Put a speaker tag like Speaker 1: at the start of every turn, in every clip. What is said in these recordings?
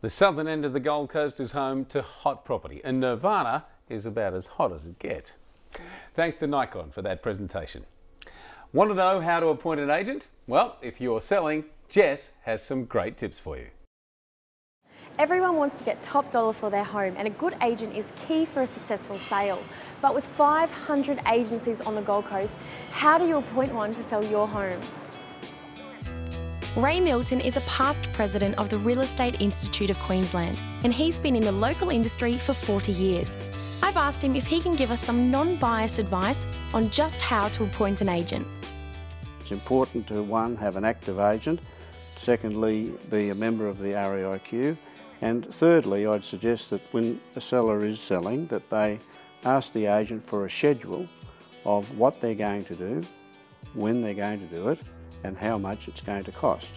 Speaker 1: The southern end of the Gold Coast is home to hot property, and Nirvana is about as hot as it gets. Thanks to Nikon for that presentation. Want to know how to appoint an agent? Well, if you're selling, Jess has some great tips for you.
Speaker 2: Everyone wants to get top dollar for their home, and a good agent is key for a successful sale. But with 500 agencies on the Gold Coast, how do you appoint one to sell your home?
Speaker 3: Ray Milton is a past president of the Real Estate Institute of Queensland, and he's been in the local industry for 40 years. I've asked him if he can give us some non-biased advice on just how to appoint an agent.
Speaker 4: It's important to, one, have an active agent, secondly, be a member of the REIQ, and thirdly, I'd suggest that when a seller is selling, that they ask the agent for a schedule of what they're going to do, when they're going to do it, and how much it's going to cost.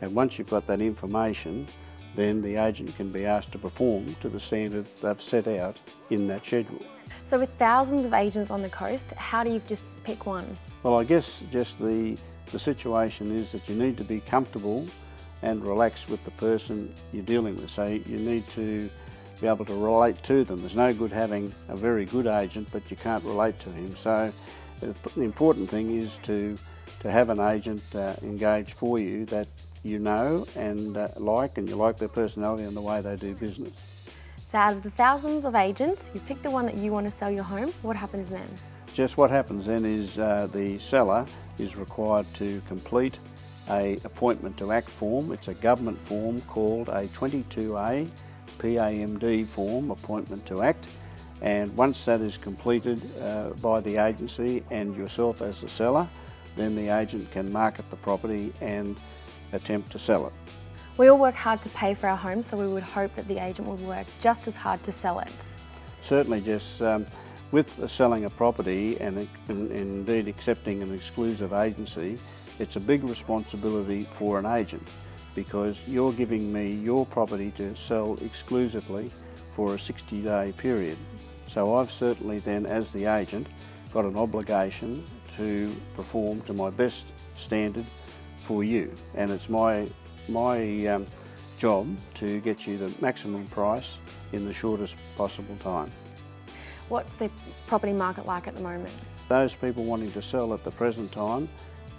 Speaker 4: And once you've got that information, then the agent can be asked to perform to the standard they've set out in that schedule.
Speaker 2: So with thousands of agents on the coast, how do you just pick one?
Speaker 4: Well, I guess just the situation is that you need to be comfortable and relaxed with the person you're dealing with. So you need to be able to relate to them. There's no good having a very good agent, but you can't relate to him. So the important thing is to have an agent engaged for you that you know and and you like their personality and the way they do business.
Speaker 2: So out of the thousands of agents, you pick the one that you want to sell your home. What happens then?
Speaker 4: Just what happens then is the seller is required to complete an appointment to act form. It's a government form called a 22A PAMD form, appointment to act. And once that is completed by the agency and yourself as the seller, then the agent can market the property and attempt to sell it.
Speaker 2: We all work hard to pay for our home, so we would hope that the agent would work just as hard to sell it.
Speaker 4: Certainly, Jess, with selling a property and indeed accepting an exclusive agency, it's a big responsibility for an agent because you're giving me your property to sell exclusively for a 60-day period. So I've certainly then, as the agent, got an obligation to perform to my best standard for you, and it's my job to get you the maximum price in the shortest possible time.
Speaker 2: What's the property market like at the moment?
Speaker 4: Those people wanting to sell at the present time,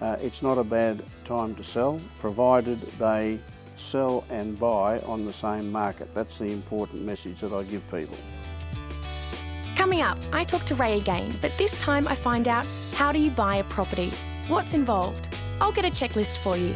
Speaker 4: it's not a bad time to sell, provided they sell and buy on the same market. That's the important message that I give people.
Speaker 3: Coming up, I talk to Ray again, but this time I find out, how do you buy a property? What's involved? I'll get a checklist for you.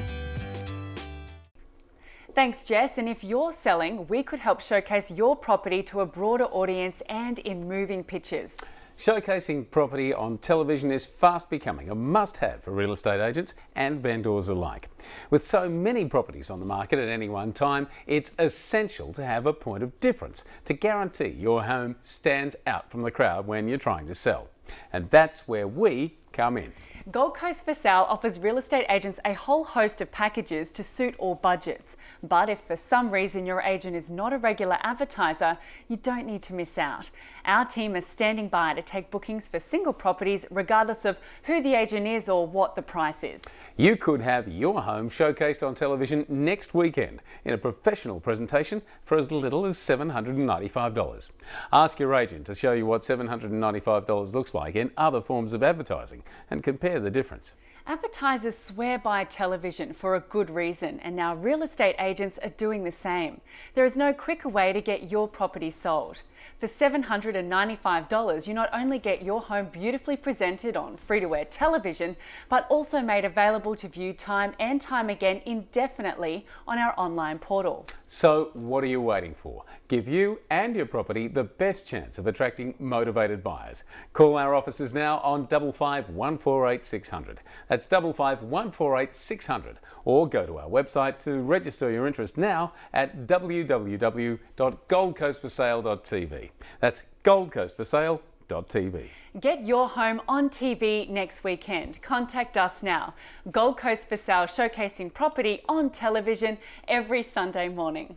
Speaker 5: Thanks, Jess. And if you're selling, we could help showcase your property to a broader audience and in moving pictures.
Speaker 1: Showcasing property on television is fast becoming a must-have for real estate agents and vendors alike. With so many properties on the market at any one time, it's essential to have a point of difference to guarantee your home stands out from the crowd when you're trying to sell. And that's where we come in.
Speaker 5: Gold Coast for Sale offers real estate agents a whole host of packages to suit all budgets. But if for some reason your agent is not a regular advertiser, you don't need to miss out. Our team is standing by to take bookings for single properties regardless of who the agent is or what the price is.
Speaker 1: You could have your home showcased on television next weekend in a professional presentation for as little as $795. Ask your agent to show you what $795 looks like in other forms of advertising and compare the difference.
Speaker 5: Advertisers swear by television for a good reason, and now real estate agents are doing the same. There is no quicker way to get your property sold. For $795, you not only get your home beautifully presented on free-to-air television, but also made available to view time and time again indefinitely on our online portal.
Speaker 1: So what are you waiting for? Give you and your property the best chance of attracting motivated buyers. Call our offices now on 55 148 600. That's 55 148 600, or go to our website to register your interest now at www.goldcoastforsale.tv. That's goldcoastforsale.tv.
Speaker 5: Get your home on TV next weekend. Contact us now. Gold Coast for Sale, showcasing property on television every Sunday morning.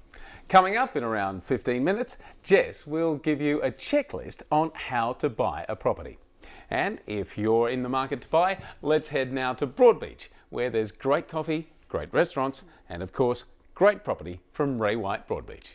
Speaker 1: Coming up in around 15 minutes, Jess will give you a checklist on how to buy a property. And if you're in the market to buy, let's head now to Broadbeach, where there's great coffee, great restaurants, and of course, Great property from Ray White Broadbeach.